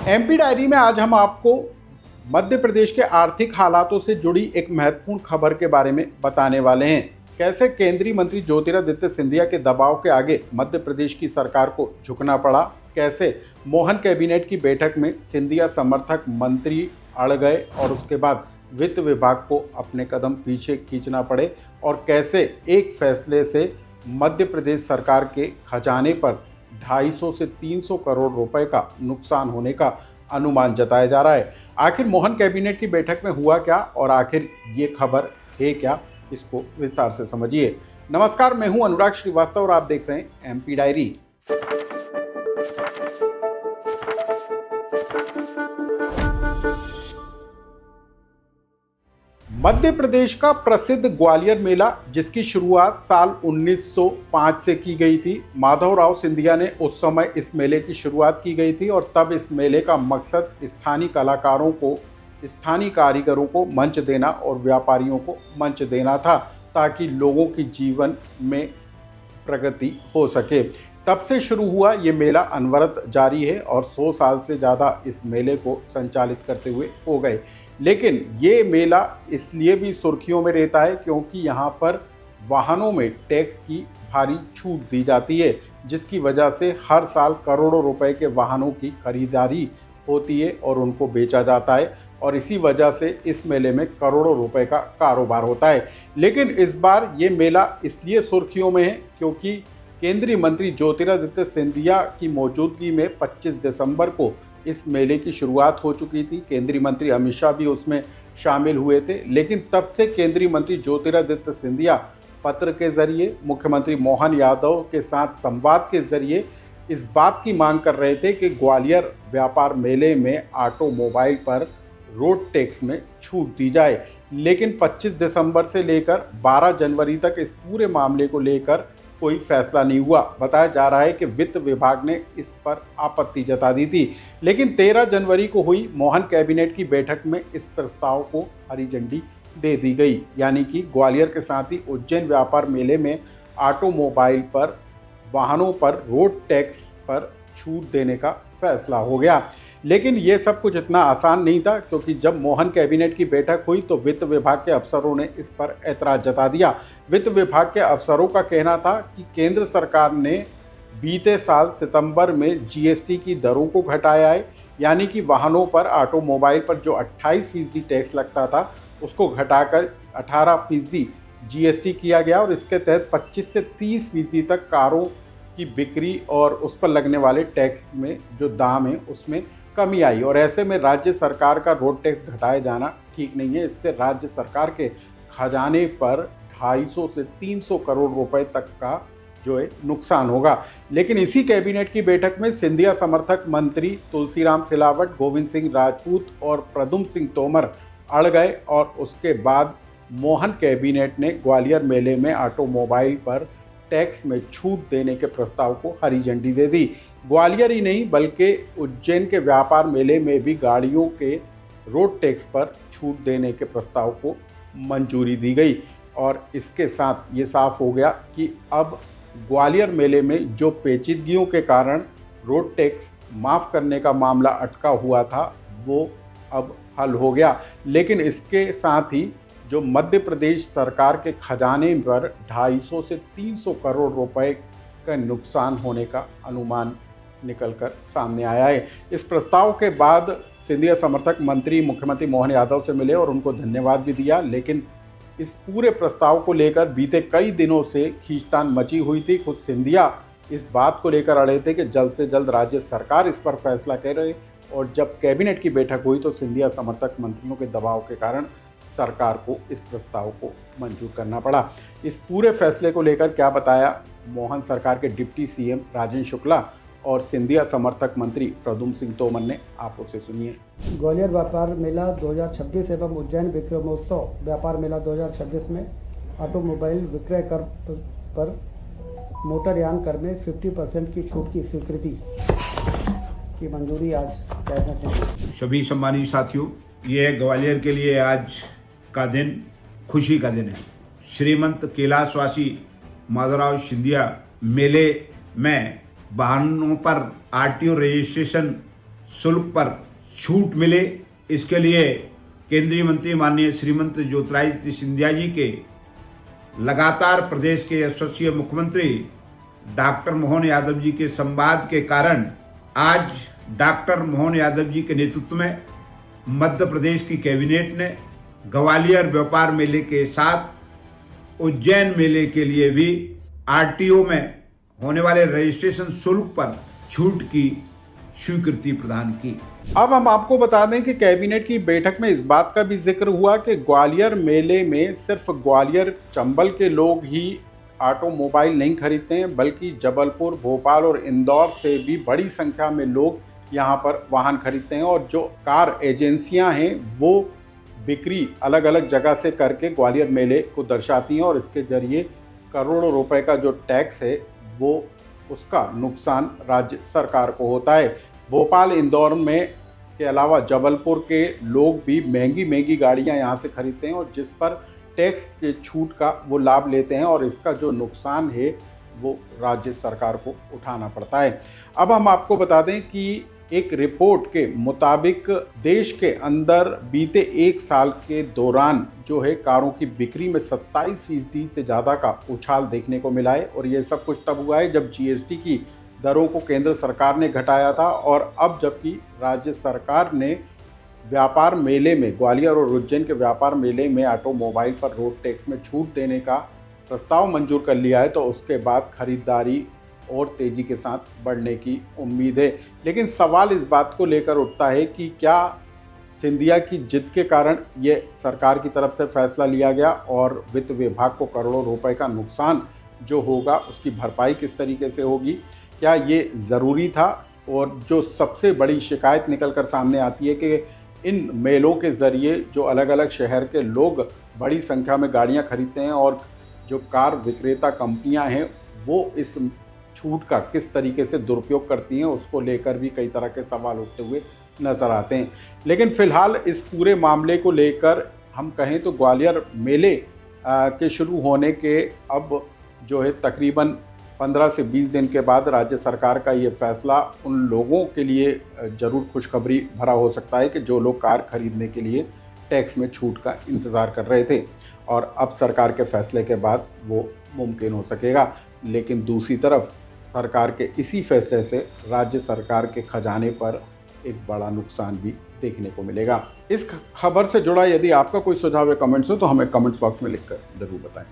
MP diary में आज हम आपको मध्य प्रदेश के आर्थिक हालातों से जुड़ी एक महत्वपूर्ण खबर के बारे में बताने वाले हैं। कैसे केंद्रीय मंत्री ज्योतिरादित्य सिंधिया के दबाव के आगे मध्य प्रदेश की सरकार को झुकना पड़ा, कैसे मोहन कैबिनेट की बैठक में सिंधिया समर्थक मंत्री अड़ गए और उसके बाद वित्त विभाग को अपने कदम पीछे खींचना पड़े, और कैसे एक फैसले से मध्य प्रदेश सरकार के खजाने पर 250 से 300 करोड़ रुपए का नुकसान होने का अनुमान जताया जा रहा है। आखिर मोहन कैबिनेट की बैठक में हुआ क्या और आखिर ये खबर है क्या, इसको विस्तार से समझिए। नमस्कार, मैं हूं अनुराग श्रीवास्तव और आप देख रहे हैं एमपी डायरी। मध्य प्रदेश का प्रसिद्ध ग्वालियर मेला, जिसकी शुरुआत साल 1905 से की गई थी। माधवराव सिंधिया ने उस समय इस मेले की शुरुआत की गई थी और तब इस मेले का मकसद स्थानीय कलाकारों को, स्थानीय कारीगरों को मंच देना और व्यापारियों को मंच देना था, ताकि लोगों की जीवन में प्रगति हो सके। तब से शुरू हुआ ये मेला अनवरत जारी है और 100 साल से ज़्यादा इस मेले को संचालित करते हुए हो गए। लेकिन ये मेला इसलिए भी सुर्खियों में रहता है क्योंकि यहाँ पर वाहनों में टैक्स की भारी छूट दी जाती है, जिसकी वजह से हर साल करोड़ों रुपए के वाहनों की खरीदारी होती है और उनको बेचा जाता है, और इसी वजह से इस मेले में करोड़ों रुपए का कारोबार होता है। लेकिन इस बार ये मेला इसलिए सुर्खियों में है क्योंकि केंद्रीय मंत्री ज्योतिरादित्य सिंधिया की मौजूदगी में 25 दिसंबर को इस मेले की शुरुआत हो चुकी थी। केंद्रीय मंत्री अमित शाह भी उसमें शामिल हुए थे, लेकिन तब से केंद्रीय मंत्री ज्योतिरादित्य सिंधिया पत्र के जरिए मुख्यमंत्री मोहन यादव के साथ संवाद के जरिए इस बात की मांग कर रहे थे कि ग्वालियर व्यापार मेले में ऑटोमोबाइल पर रोड टैक्स में छूट दी जाए। लेकिन 25 दिसंबर से लेकर 12 जनवरी तक इस पूरे मामले को लेकर कोई फैसला नहीं हुआ। बताया जा रहा है कि वित्त विभाग ने इस पर आपत्ति जता दी थी, लेकिन 13 जनवरी को हुई मोहन कैबिनेट की बैठक में इस प्रस्ताव को हरी झंडी दे दी गई। यानी कि ग्वालियर के साथ ही उज्जैन व्यापार मेले में ऑटोमोबाइल पर, वाहनों पर रोड टैक्स पर छूट देने का फैसला हो गया। लेकिन ये सब कुछ इतना आसान नहीं था, क्योंकि जब मोहन कैबिनेट की बैठक हुई तो वित्त विभाग के अफसरों ने इस पर ऐतराज़ जता दिया। वित्त विभाग के अफसरों का कहना था कि केंद्र सरकार ने बीते साल सितंबर में जीएसटी की दरों को घटाया है, यानी कि वाहनों पर, ऑटोमोबाइल पर जो 28% टैक्स लगता था उसको घटाकर 18% जीएसटी किया गया, और इसके तहत 25 से 30% तक कारों की बिक्री और उस पर लगने वाले टैक्स में जो दाम है उसमें कमी आई। और ऐसे में राज्य सरकार का रोड टैक्स घटाया जाना ठीक नहीं है। इससे राज्य सरकार के खजाने पर 250 से 300 करोड़ रुपए तक का जो है नुकसान होगा। लेकिन इसी कैबिनेट की बैठक में सिंधिया समर्थक मंत्री तुलसीराम सिलावट, गोविंद सिंह राजपूत और प्रद्युम्न सिंह तोमर अड़ गए, और उसके बाद मोहन कैबिनेट ने ग्वालियर मेले में ऑटोमोबाइल पर टैक्स में छूट देने के प्रस्ताव को हरी झंडी दे दी। ग्वालियर ही नहीं बल्कि उज्जैन के व्यापार मेले में भी गाड़ियों के रोड टैक्स पर छूट देने के प्रस्ताव को मंजूरी दी गई, और इसके साथ ये साफ हो गया कि अब ग्वालियर मेले में जो पेचीदगियों के कारण रोड टैक्स माफ़ करने का मामला अटका हुआ था वो अब हल हो गया। लेकिन इसके साथ ही जो मध्य प्रदेश सरकार के खजाने पर 250 से 300 करोड़ रुपए का नुकसान होने का अनुमान निकलकर सामने आया है। इस प्रस्ताव के बाद सिंधिया समर्थक मंत्री मुख्यमंत्री मोहन यादव से मिले और उनको धन्यवाद भी दिया, लेकिन इस पूरे प्रस्ताव को लेकर बीते कई दिनों से खींचतान मची हुई थी। खुद सिंधिया इस बात को लेकर अड़े थे कि जल्द से जल्द राज्य सरकार इस पर फैसला करे, और जब कैबिनेट की बैठक हुई तो सिंधिया समर्थक मंत्रियों के दबाव के कारण सरकार को इस प्रस्ताव को मंजूर करना पड़ा। इस पूरे फैसले को लेकर क्या बताया मोहन सरकार के डिप्टी सीएम राजेंद्र शुक्ला और सिंधिया समर्थक मंत्री प्रद्युम्न सिंह तोमर ने, आप उसे सुनिए। ग्वालियर व्यापार मेला 2026 एवं उज्जैन विक्रय महोत्सव व्यापार मेला 2026 में ऑटोमोबाइल विक्रय कर पर मोटरयान कर में 50% की छूट की स्वीकृति की मंजूरी आज कैबिनेट ने। सभी सम्मानित साथियों, ये ग्वालियर के लिए आज का दिन खुशी का दिन है। श्रीमंत कैलाशवासी माधवराव सिंधिया मेले में वाहनों पर आरटीओ रजिस्ट्रेशन शुल्क पर छूट मिले, इसके लिए केंद्रीय मंत्री माननीय श्रीमंत ज्योतिरादित्य सिंधिया जी के लगातार प्रदेश के यशस्वी मुख्यमंत्री डॉक्टर मोहन यादव जी के संवाद के कारण आज डॉक्टर मोहन यादव जी के नेतृत्व में मध्य प्रदेश की कैबिनेट ने ग्वालियर व्यापार मेले के साथ उज्जैन मेले के लिए भी आरटीओ में होने वाले रजिस्ट्रेशन शुल्क पर छूट की स्वीकृति प्रदान की। अब हम आपको बता दें कि कैबिनेट की बैठक में इस बात का भी जिक्र हुआ कि ग्वालियर मेले में सिर्फ ग्वालियर चंबल के लोग ही ऑटोमोबाइल नहीं खरीदते हैं, बल्कि जबलपुर, भोपाल और इंदौर से भी बड़ी संख्या में लोग यहाँ पर वाहन खरीदते हैं। और जो कार एजेंसियाँ हैं वो बिक्री अलग अलग जगह से करके ग्वालियर मेले को दर्शाती हैं और इसके जरिए करोड़ों रुपए का जो टैक्स है वो उसका नुकसान राज्य सरकार को होता है। भोपाल, इंदौर में के अलावा जबलपुर के लोग भी महंगी महंगी गाड़ियां यहां से खरीदते हैं और जिस पर टैक्स के छूट का वो लाभ लेते हैं और इसका जो नुकसान है वो राज्य सरकार को उठाना पड़ता है। अब हम आपको बता दें कि एक रिपोर्ट के मुताबिक देश के अंदर बीते एक साल के दौरान जो है कारों की बिक्री में 27% से ज़्यादा का उछाल देखने को मिला है। और ये सब कुछ तब हुआ है जब जीएसटी की दरों को केंद्र सरकार ने घटाया था और अब जबकि राज्य सरकार ने व्यापार मेले में, ग्वालियर और उज्जैन के व्यापार मेले में ऑटोमोबाइल पर रोड टैक्स में छूट देने का प्रस्ताव मंजूर कर लिया है, तो उसके बाद खरीदारी और तेज़ी के साथ बढ़ने की उम्मीद है। लेकिन सवाल इस बात को लेकर उठता है कि क्या सिंधिया की जिद के कारण ये सरकार की तरफ से फैसला लिया गया और वित्त विभाग को करोड़ों रुपए का नुकसान जो होगा उसकी भरपाई किस तरीके से होगी, क्या ये ज़रूरी था? और जो सबसे बड़ी शिकायत निकल कर सामने आती है कि इन मेलों के ज़रिए जो अलग अलग शहर के लोग बड़ी संख्या में गाड़ियाँ खरीदते हैं और जो कार विक्रेता कंपनियाँ हैं वो इस छूट का किस तरीके से दुरुपयोग करती हैं, उसको लेकर भी कई तरह के सवाल उठते हुए नज़र आते हैं। लेकिन फ़िलहाल इस पूरे मामले को लेकर हम कहें तो ग्वालियर मेले के शुरू होने के अब जो है तकरीबन 15 से 20 दिन के बाद राज्य सरकार का ये फैसला उन लोगों के लिए ज़रूर खुशखबरी भरा हो सकता है कि जो लोग कार खरीदने के लिए टैक्स में छूट का इंतज़ार कर रहे थे और अब सरकार के फैसले के बाद वो मुमकिन हो सकेगा। लेकिन दूसरी तरफ सरकार के इसी फैसले से राज्य सरकार के खजाने पर एक बड़ा नुकसान भी देखने को मिलेगा। इस खबर से जुड़ा यदि आपका कोई सुझाव या कमेंट्स हो तो हमें कमेंट्स बॉक्स में लिखकर ज़रूर बताएं।